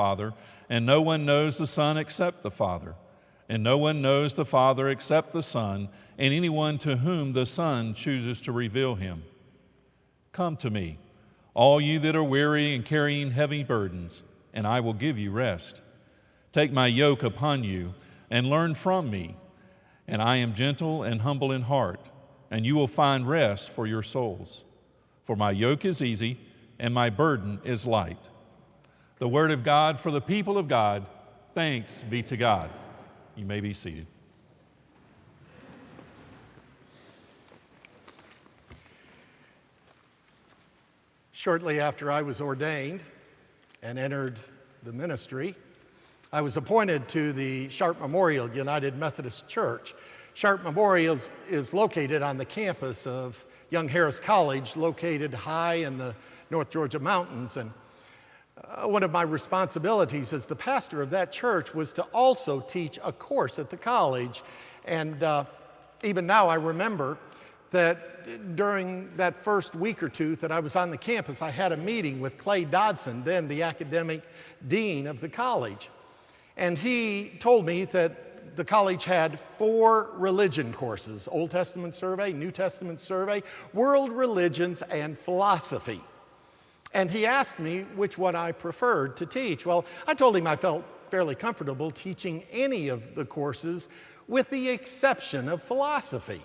Father, and no one knows the Son except the Father, and no one knows the Father except the Son, and anyone to whom the Son chooses to reveal him. Come to me, all you that are weary and carrying heavy burdens, and I will give you rest. Take my yoke upon you and learn from me, and I am gentle and humble in heart, and you will find rest for your souls. For my yoke is easy and my burden is light. The word of God for the people of God. Thanks be to God. You may be seated. Shortly after I was ordained and entered the ministry, I was appointed to the Sharp Memorial United Methodist Church. Sharp Memorial is located on the campus of Young Harris College, located high in the North Georgia mountains. And one of my responsibilities as the pastor of that church was to also teach a course at the college. And even now I remember that during that first week or two that I was on the campus, I had a meeting with Clay Dodson, then the academic dean of the college. And he told me that the college had 4 religion courses: Old Testament survey, New Testament survey, world religions, and philosophy. And he asked me which one I preferred to teach. Well, I told him I felt fairly comfortable teaching any of the courses with the exception of philosophy.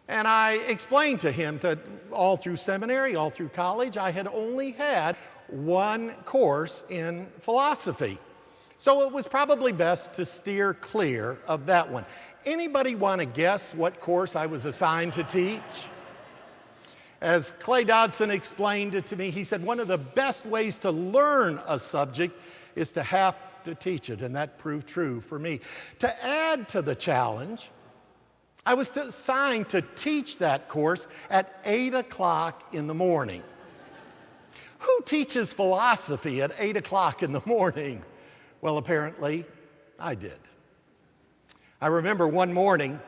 And I explained to him that all through seminary, all through college, I had only had one course in philosophy. So it was probably best to steer clear of that one. Anybody want to guess what course I was assigned to teach? As Clay Dodson explained it to me, he said one of the best ways to learn a subject is to have to teach it, and that proved true for me. To add to the challenge, I was assigned to teach that course at 8 o'clock in the morning. Who teaches philosophy at 8 o'clock in the morning? Well, apparently, I did. I remember one morning,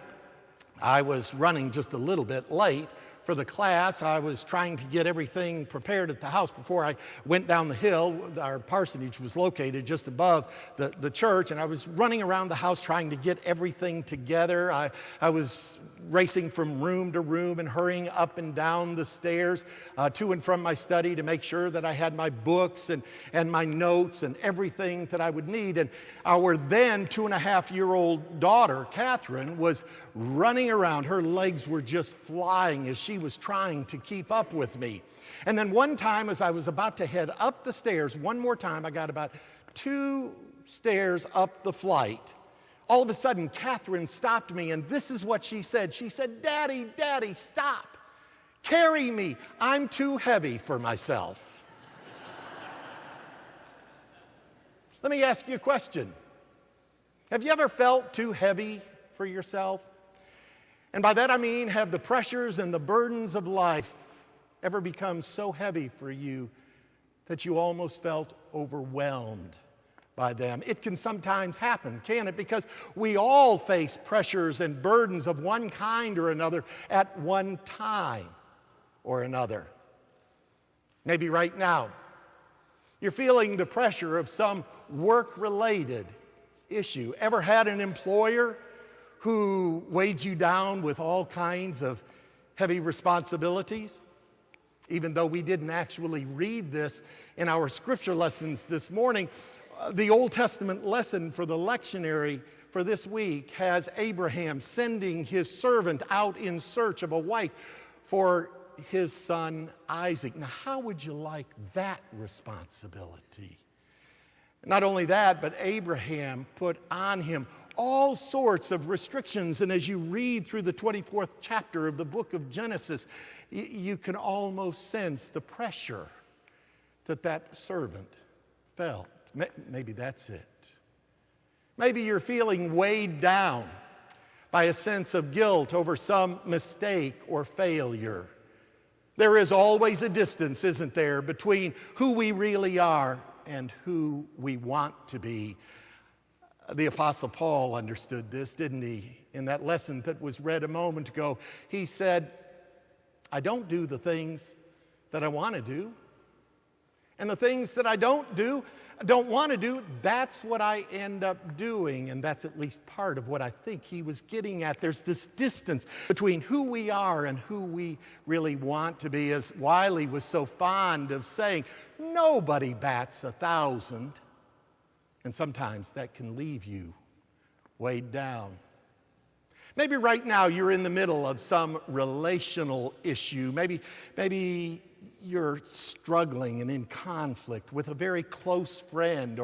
I was running just a little bit late for the class. I was trying to get everything prepared at the house before I went down the hill. Our parsonage was located just above the church, and I was running around the house trying to get everything together. I was racing from room to room and hurrying up and down the stairs to and from my study to make sure that I had my books and my notes and everything that I would need. And our then 2.5-year-old daughter, Catherine, was running around. Her legs were just flying as she was trying to keep up with me. And then one time, as I was about to head up the stairs, one more time, I got about 2 stairs up the flight. All of a sudden, Catherine stopped me, and this is what she said. She said, "Daddy, Daddy, stop. Carry me. I'm too heavy for myself." Let me ask you a question. Have you ever felt too heavy for yourself? And by that I mean, have the pressures and the burdens of life ever become so heavy for you that you almost felt overwhelmed by them? It can sometimes happen, can it? Because we all face pressures and burdens of one kind or another at one time or another. Maybe right now, you're feeling the pressure of some work-related issue. Ever had an employer who weighed you down with all kinds of heavy responsibilities? Even though we didn't actually read this in our scripture lessons this morning, the Old Testament lesson for the lectionary for this week has Abraham sending his servant out in search of a wife for his son Isaac. Now, how would you like that responsibility? Not only that, but Abraham put on him all sorts of restrictions. And as you read through the 24th chapter of the book of Genesis, you can almost sense the pressure that servant felt. Maybe that's it. Maybe you're feeling weighed down by a sense of guilt over some mistake or failure. There is always a distance, isn't there, between who we really are and who we want to be. The Apostle Paul understood this, didn't he? In that lesson that was read a moment ago, he said, "I don't do the things that I want to do. And the things that I don't do, don't want to do, that's what I end up doing. And that's at least part of what I think he was getting at. There's this distance between who we are and who we really want to be. As Wiley was so fond of saying, nobody bats 1,000. And sometimes that can leave you weighed down. Maybe right now you're in the middle of some relational issue. Maybe you're struggling and in conflict with a very close friend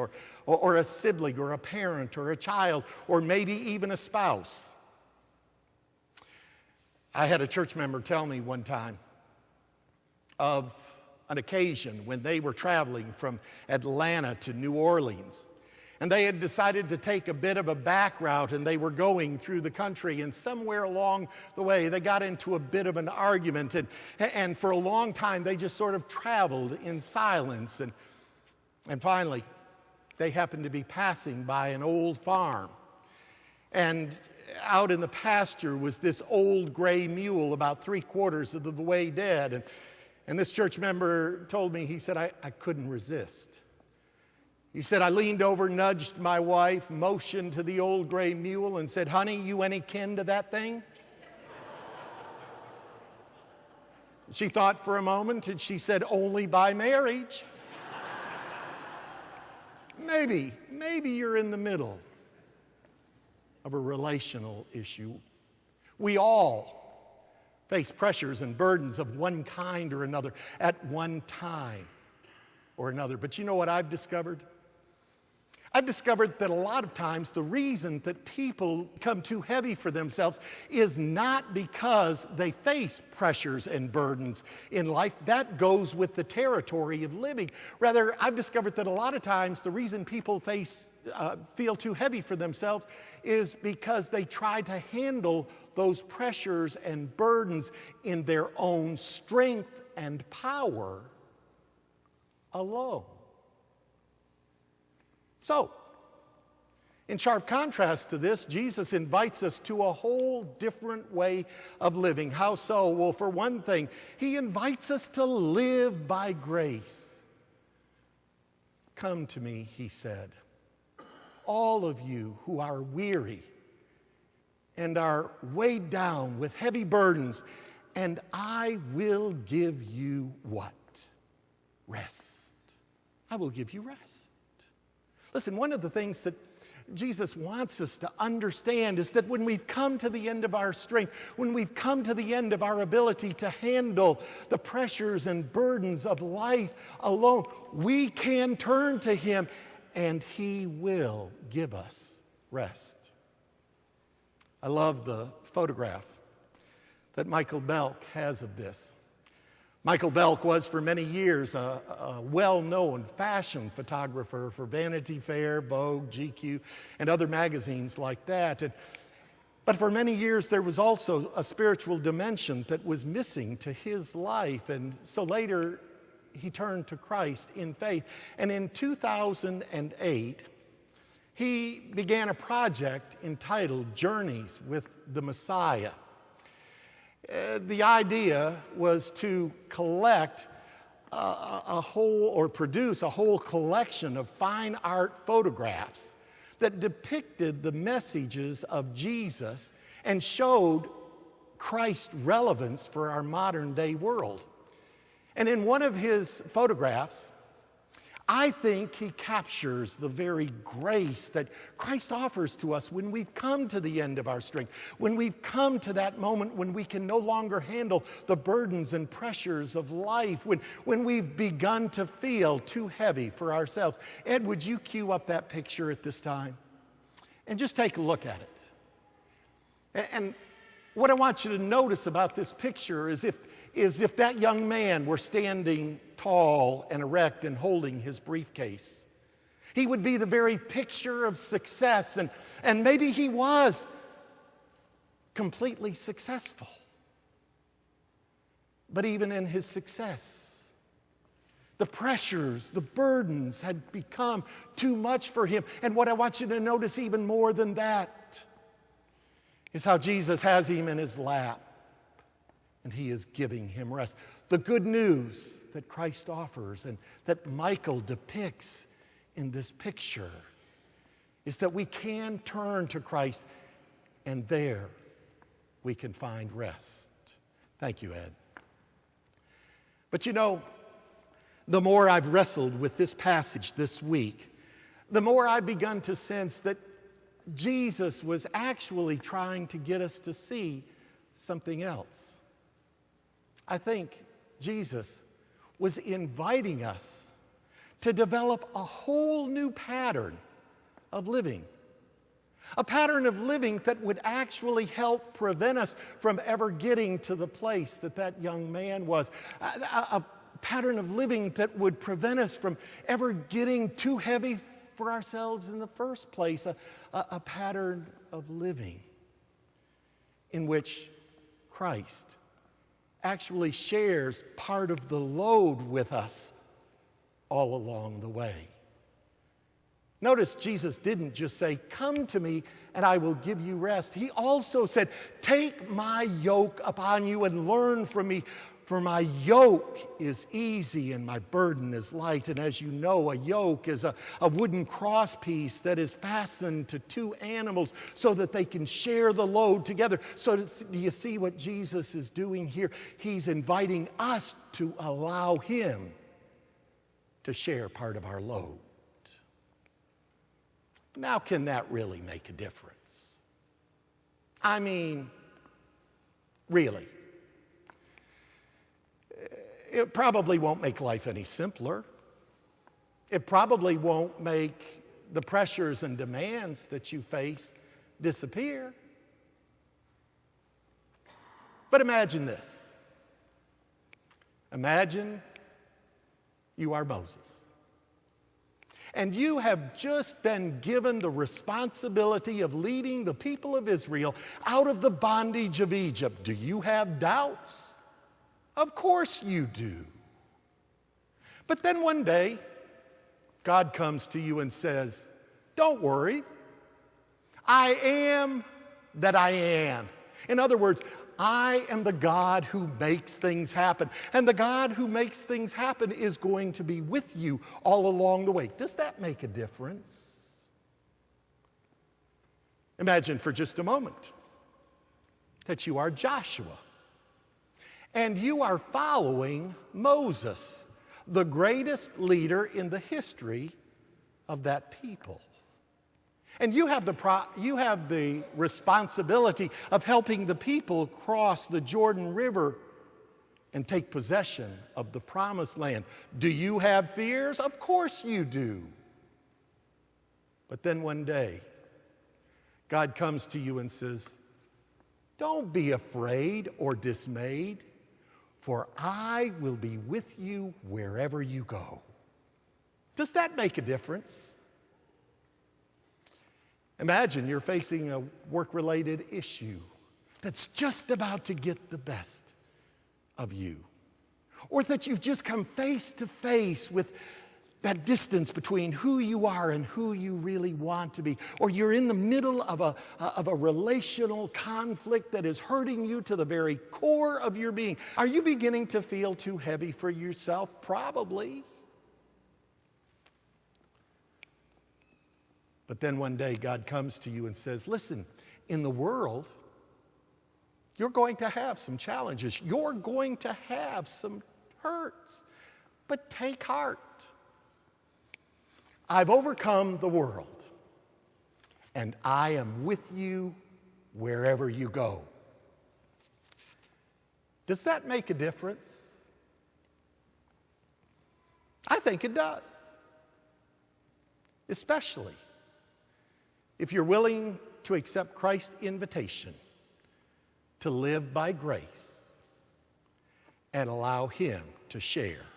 or a sibling or a parent or a child or maybe even a spouse. I had a church member tell me one time of an occasion when they were traveling from Atlanta to New Orleans. And they had decided to take a bit of a back route, and they were going through the country. And somewhere along the way, they got into a bit of an argument. And for a long time, they just sort of traveled in silence. And finally, they happened to be passing by an old farm. And out in the pasture was this old gray mule about 3/4 of the way dead. And this church member told me, he said, I couldn't resist. He said, I leaned over, nudged my wife, motioned to the old gray mule and said, honey, you any kin to that thing? She thought for a moment and she said, only by marriage. Maybe you're in the middle of a relational issue. We all face pressures and burdens of one kind or another at one time or another. But you know what I've discovered? I've discovered that a lot of times the reason that people become too heavy for themselves is not because they face pressures and burdens in life. That goes with the territory of living. Rather, I've discovered that a lot of times the reason people feel too heavy for themselves is because they try to handle those pressures and burdens in their own strength and power alone. So, in sharp contrast to this, Jesus invites us to a whole different way of living. How so? Well, for one thing, he invites us to live by grace. Come to me, he said, all of you who are weary and are weighed down with heavy burdens, and I will give you what? Rest. I will give you rest. Listen, one of the things that Jesus wants us to understand is that when we've come to the end of our strength, when we've come to the end of our ability to handle the pressures and burdens of life alone, we can turn to him and he will give us rest. I love the photograph that Michael Belk has of this. Michael Belk was for many years a well-known fashion photographer for Vanity Fair, Vogue, GQ, and other magazines like that. But for many years there was also a spiritual dimension that was missing to his life. And so later he turned to Christ in faith. And in 2008, he began a project entitled Journeys with the Messiah. The idea was to collect produce a whole collection of fine art photographs that depicted the messages of Jesus and showed Christ's relevance for our modern day world. And in one of his photographs, I think he captures the very grace that Christ offers to us when we've come to the end of our strength, when we've come to that moment when we can no longer handle the burdens and pressures of life, when we've begun to feel too heavy for ourselves. Ed, would you cue up that picture at this time? And just take a look at it. And what I want you to notice about this picture is if that young man were standing tall and erect and holding his briefcase. He would be the very picture of success, and maybe he was completely successful. But even in his success, the pressures, the burdens had become too much for him. And what I want you to notice even more than that is how Jesus has him in his lap. And he is giving him rest. The good news that Christ offers and that Michael depicts in this picture is that we can turn to Christ, and there we can find rest. Thank you, Ed. But you know, the more I've wrestled with this passage this week, the more I've begun to sense that Jesus was actually trying to get us to see something else. I think Jesus was inviting us to develop a whole new pattern of living. A pattern of living that would actually help prevent us from ever getting to the place that that young man was. A pattern of living that would prevent us from ever getting too heavy for ourselves in the first place. A pattern of living in which Christ actually shares part of the load with us all along the way. Notice Jesus didn't just say, "Come to me and I will give you rest." He also said, "Take my yoke upon you and learn from me, for my yoke is easy and my burden is light." And as you know, a yoke is a wooden crosspiece that is fastened to two animals so that they can share the load together. So do you see what Jesus is doing here? He's inviting us to allow him to share part of our load. Now, can that really make a difference? I mean, really. It probably won't make life any simpler. It probably won't make the pressures and demands that you face disappear. But imagine this. Imagine you are Moses. And you have just been given the responsibility of leading the people of Israel out of the bondage of Egypt. Do you have doubts? Of course you do. But then one day, God comes to you and says, "Don't worry. I am that I am." In other words, I am the God who makes things happen. And the God who makes things happen is going to be with you all along the way. Does that make a difference? Imagine for just a moment that you are Joshua and you are following Moses, the greatest leader in the history of that people. And you have the responsibility of helping the people cross the Jordan River and take possession of the promised land. Do you have fears? Of course you do. But then one day, God comes to you and says, "Don't be afraid or dismayed, for I will be with you wherever you go." Does that make a difference? Imagine you're facing a work-related issue that's just about to get the best of you. Or that you've just come face to face with that distance between who you are and who you really want to be. Or you're in the middle of a relational conflict that is hurting you to the very core of your being. Are you beginning to feel too heavy for yourself? Probably. But then one day God comes to you and says, "Listen, in the world, you're going to have some challenges. You're going to have some hurts. But take heart. I've overcome the world, and I am with you wherever you go." Does that make a difference? I think it does. Especially if you're willing to accept Christ's invitation to live by grace and allow him to share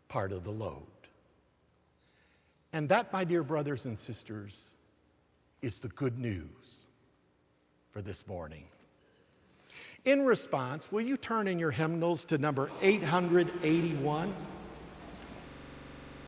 part of the load. And that, my dear brothers and sisters, is the good news for this morning. In response, will you turn in your hymnals to number 881?